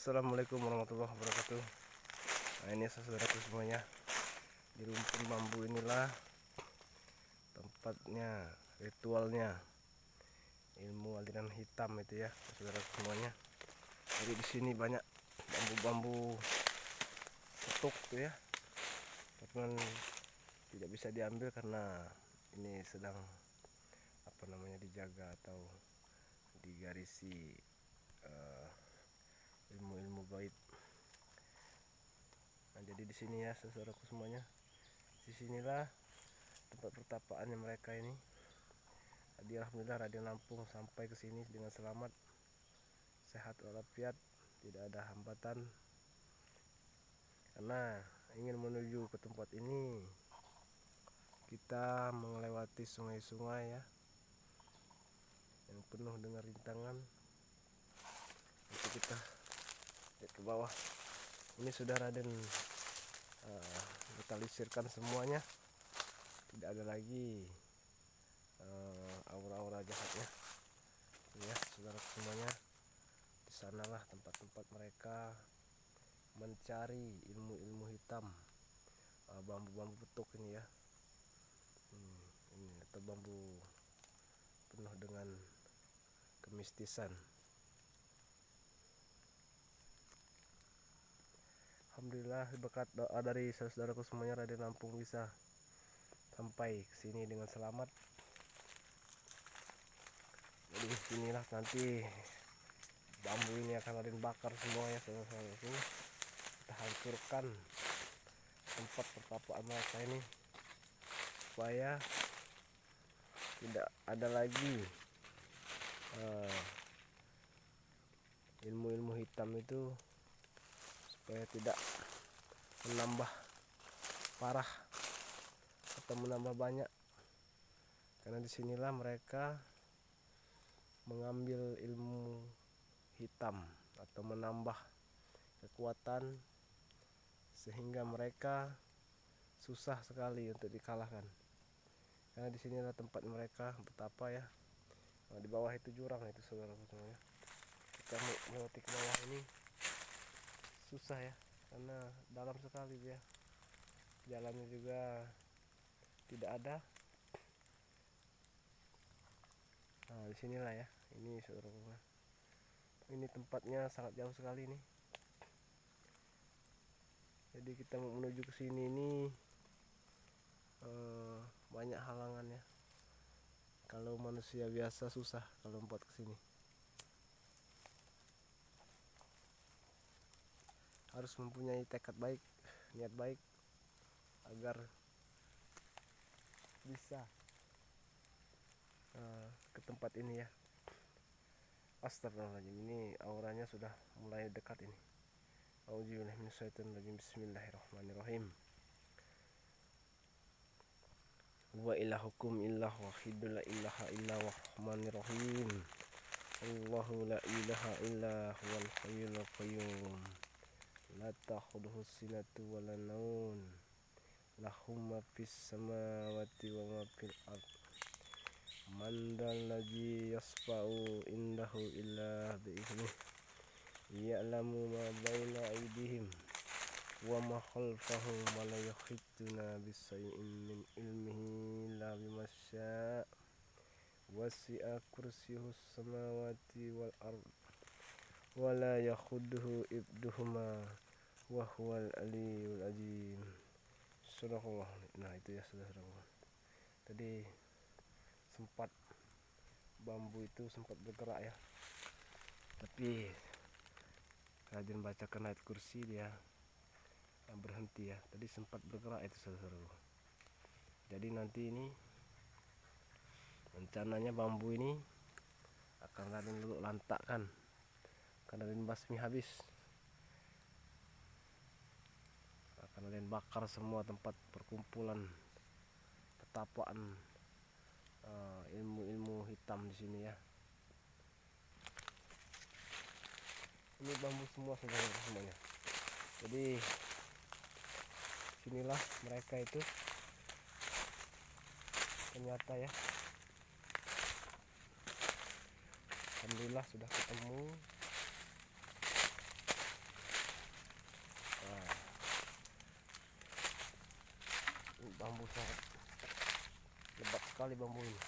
Assalamualaikum warahmatullahi wabarakatuh. Nah, ini saudaraku semuanya, di rumpun bambu inilah tempatnya, ritualnya ilmu aliran hitam itu ya, saudaraku semuanya. Jadi di sini banyak bambu-bambu petuk tuh ya, tapi tidak bisa diambil karena ini sedang dijaga atau digarisi ilmu-ilmu gaib. Nah, jadi di sini ya saudaraku semuanya, di sinilah tempat pertapaannya mereka ini. Jadi alhamdulillah Raden Lampung sampai ke sini dengan selamat, sehat walafiat, tidak ada hambatan. Karena ingin menuju ke tempat ini, kita melewati sungai-sungai ya, yang penuh dengan rintangan. Itu kita lihat ke bawah. Ini sudah Raden metalisirkan semuanya, tidak ada lagi aura-aura jahatnya. Ya saudara semuanya, di sanalah tempat-tempat mereka mencari ilmu-ilmu hitam, bambu-bambu petuk ini ya. Ini atau bambu penuh dengan kemistisan. Alhamdulillah berkat doa dari saudaraku semuanya, Raden Lampung bisa sampai ke sini dengan selamat. Jadi sinilah nanti bambu ini akan Raden bakar semua ya saudara-saudaraku. Kita hancurkan tempat pertapaan mereka ini supaya tidak ada lagi ilmu-ilmu hitam itu, supaya tidak menambah parah atau menambah banyak. Karena disinilah mereka mengambil ilmu hitam atau menambah kekuatan, sehingga mereka susah sekali untuk dikalahkan. Karena disinilah tempat mereka betapa ya. Nah, di bawah itu jurang itu saudara semuanya. Kita melewati ke bawah ini susah ya, karena dalam sekali dia. Jalannya juga tidak ada. Nah, disinilah ya. Ini saudara, ini tempatnya sangat jauh sekali nih. Jadi kita mau menuju ke sini ini banyak halangan ya. Kalau manusia biasa susah kalau buat ke sini. Harus mempunyai tekad baik, niat baik agar bisa ke tempat ini ya. Astagfirullahaladzim, ini auranya sudah mulai dekat ini. Auzubillahi minasyaitonirrajim. Bismillahirrahmanirrahim. Wa ilahukum illah wahidul la ilaha illa rahmanirrahim. Allahu la ilaha illa huwal hayyul qayyum. La ta'khudhuhu sinatu wa la naum. Lahu ma fis samawati wa ma fil ard. Man dal ladzi yasfa'u indahu illa bi'iznih. Ya'lamu ma baina aydihim wa ma khalfahum wa la yuhituna bisyai'in min ilmihi illa bima syaa'. Wasi'a kursiyyuhus samawati wal ard wa la yakhudduhu ibduhuma wa huwal aliyyul azim. Subhanallah. Nah, itu ya saudara. Tadi sempat bambu itu sempat bergerak ya, tapi Raden bacakan ayat kursi dia berhenti ya. Tadi sempat bergerak itu saudara. Jadi nanti ini rencananya bambu ini akan Raden luluk lantakkan, akan Raden basmi habis, akan Raden bakar semua tempat perkumpulan petapaan ilmu-ilmu hitam di sini ya. Ini bambu semua saudara semuanya. Jadi sinilah mereka itu ternyata ya. Alhamdulillah sudah ketemu. sekali bambu ini.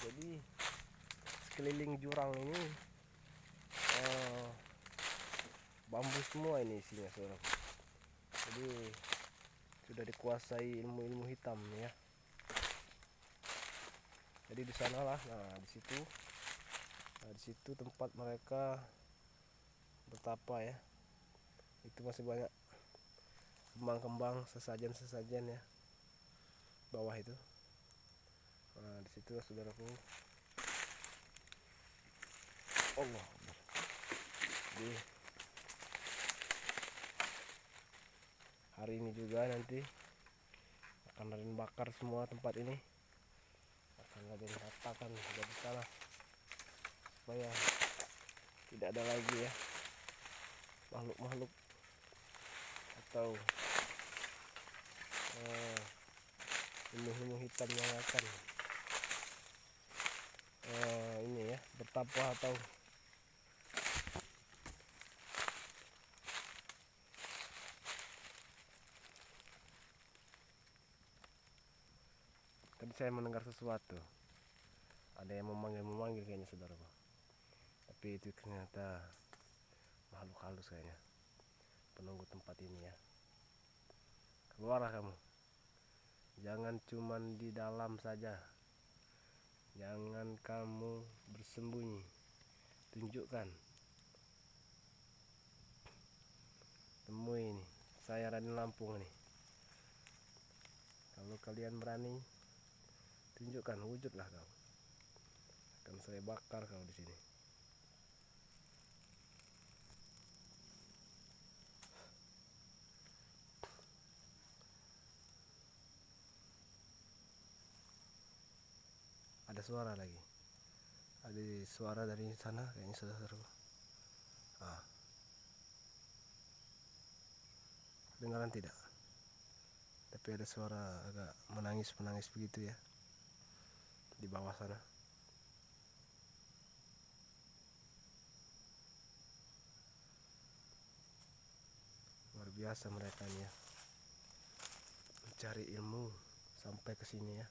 Jadi sekeliling jurang ini bambu semua ini isinya, saudaraku. Jadi sudah dikuasai ilmu-ilmu hitam ya. Jadi di sanalah, di situ tempat mereka bertapa ya. Itu masih banyak kembang-kembang, sesajen-sesajen ya, bawah itu. Nah, di situ saudaraku. Allah. Jadi hari ini juga nanti akan Raden bakar semua tempat ini, akan Raden ratakan dari sana supaya tidak ada lagi ya makhluk-makhluk atau ilmu-ilmu hitam yang akan ini ya bertapa atau tadi saya mendengar sesuatu, ada yang memanggil kayaknya, saudaraku. Tapi itu ternyata makhluk halus kayaknya, penunggu tempat ini ya. Keluarlah kamu, jangan cuman di dalam saja, jangan kamu bersembunyi, tunjukkan, temui ini saya Raden Lampung ini. Kalau kalian berani, tunjukkan, wujudlah kau, akan saya bakar kau di sini. Ada suara lagi, ada suara dari sana kayaknya, saudara. Dengaran tidak? Tapi ada suara agak menangis begitu ya di bawah sana. Luar biasa mereka ini ya, mencari ilmu sampai ke sini ya.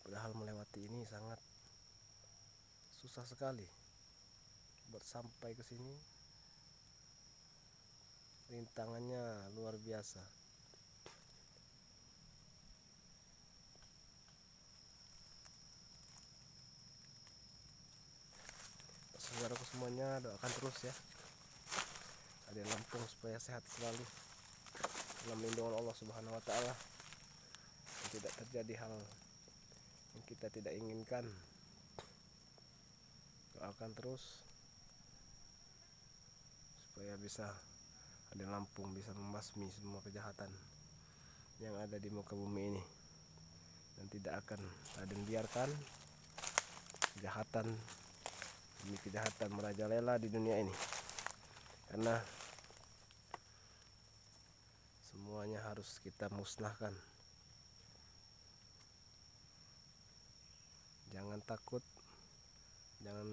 Padahal melewati ini sangat susah sekali. Buat sampai ke sini rintangannya luar biasa. Saudaraku semuanya, doakan terus ya Raden Lampung supaya sehat selalu dalam lindungan Allah Subhanahu wa Ta'ala, dan tidak terjadi hal yang kita tidak inginkan. Doakan terus supaya bisa Raden Lampung bisa membasmi semua kejahatan yang ada di muka bumi ini, dan tidak akan Raden biarkan kejahatan demi kejahatan merajalela di dunia ini, karena semuanya harus kita musnahkan. Jangan takut, jangan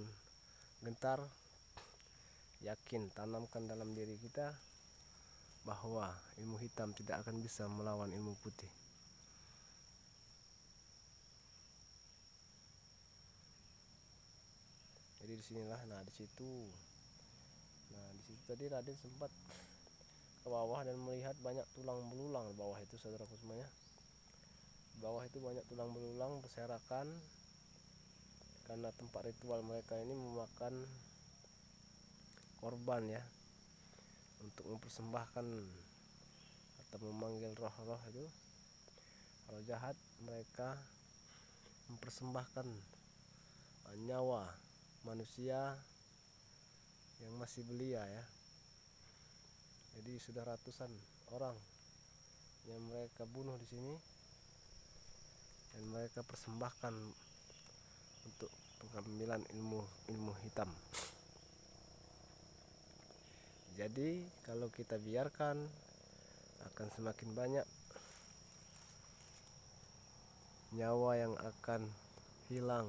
gentar, yakin, tanamkan dalam diri kita bahwa ilmu hitam tidak akan bisa melawan ilmu putih. Jadi disinilah, di situ tadi Raden sempat ke bawah dan melihat banyak tulang belulang di bawah itu, saudaraku semuanya. Di bawah itu banyak tulang belulang berserakan, karena tempat ritual mereka ini memakan korban ya, untuk mempersembahkan atau memanggil roh-roh itu. Kalau jahat, mereka mempersembahkan nyawa manusia yang masih belia ya. Jadi sudah ratusan orang yang mereka bunuh di sini, dan mereka persembahkan untuk pengambilan ilmu hitam. Jadi kalau kita biarkan, akan semakin banyak nyawa yang akan hilang,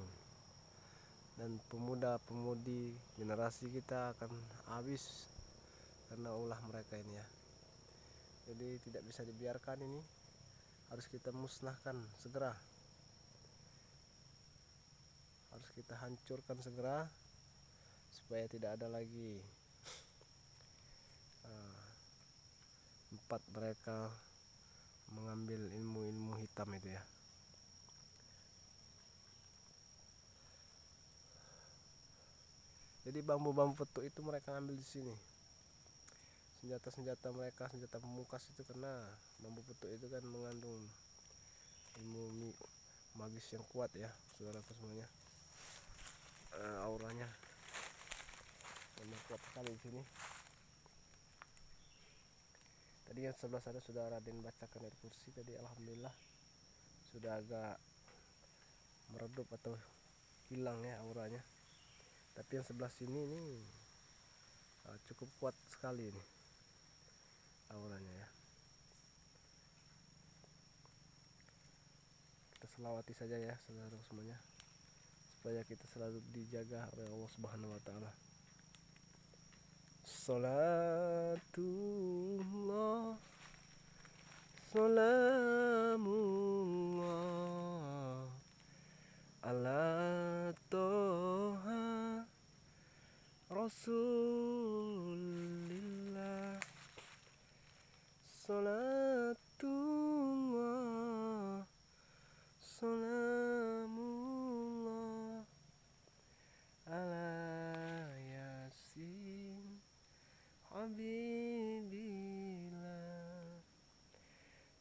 dan pemuda-pemudi generasi kita akan habis karena ulah mereka ini ya. Jadi tidak bisa dibiarkan, ini harus kita musnahkan segera, harus kita hancurkan segera supaya tidak ada lagi tempat mereka mengambil ilmu-ilmu hitam itu ya. Jadi bambu-bambu petuk itu mereka ambil di sini. Senjata-senjata mereka, senjata pemungkas itu, karena bambu petuk itu kan mengandung ilmu magis yang kuat ya, saudaraku semuanya. Auranya memang kuat sekali di sini. Tadi yang sebelah sana sudah Raden bacakan ayat kursi tadi, alhamdulillah sudah agak meredup atau hilang ya auranya. Tapi yang sebelah sini ini cukup kuat sekali ini auranya ya. Kita selawati saja ya saudara semuanya, supaya kita selalu dijaga oleh Allah Subhanahu wa taala. Salatullah salamullah ala toha rasulillah. Salatullah salamullah ala yasin habibillah.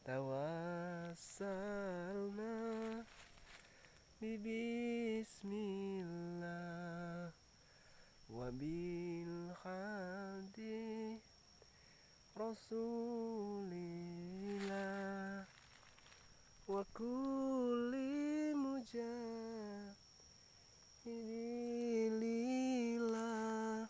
Tawassalna bismillah wa bil hadi rasulillah wa kulli mujahidillah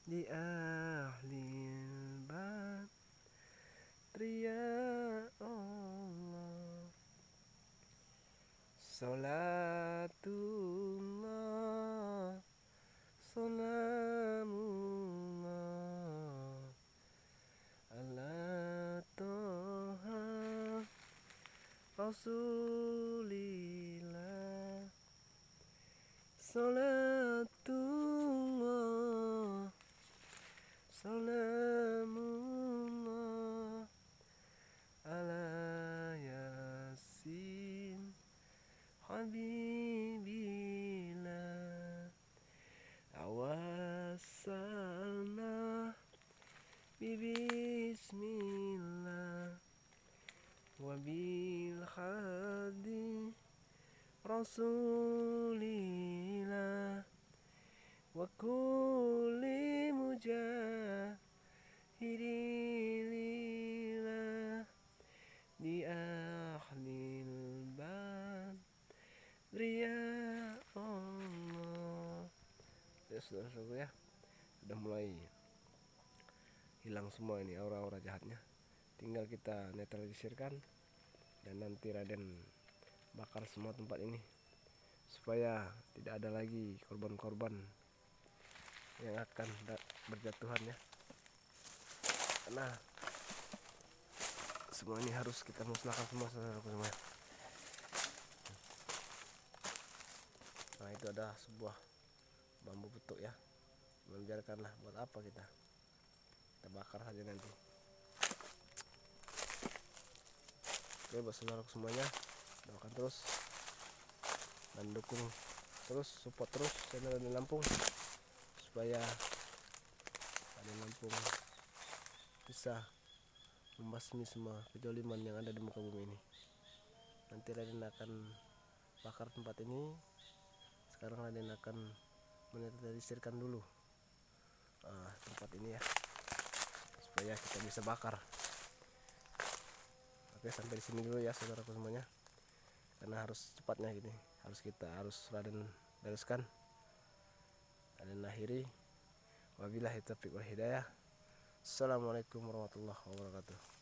di ahlil badri ya Allah. Salatullah salamullah ala toha rasulillah. Salatullah salamullah ala yasin habibillah. Tawassalna bismillah wa bil hadi rasulillah wa kulli mujahidillah di ahlil badri ya Allah. Ya saudara-saudara ya, sudah mulai hilang semua ini aura-aura jahatnya, tinggal kita netralisirkan dan nanti Raden bakar semua tempat ini supaya tidak ada lagi korban-korban yang akan berjatuhan ya, karena semua ini harus kita musnahkan semua saudaraku semua. Nah itu ada sebuah bambu petuk ya, membiarkanlah, buat apa kita bakar saja nanti. Oke buat saudaraku semuanya, doakan terus dan dukung terus, support terus channel Raden Lampung supaya Raden Lampung bisa membasmi semua kejoliman yang ada di muka bumi ini. Nanti Raden akan bakar tempat ini. Sekarang Raden akan menetralisirkan dulu tempat ini ya, supaya kita bisa bakar. Oke sampai di sini dulu ya saudaraku semuanya, karena harus cepatnya gini, harus Raden bereskan. Raden akhiri, wabillahi taufiq wal hidayah. Assalamualaikum warahmatullahi wabarakatuh.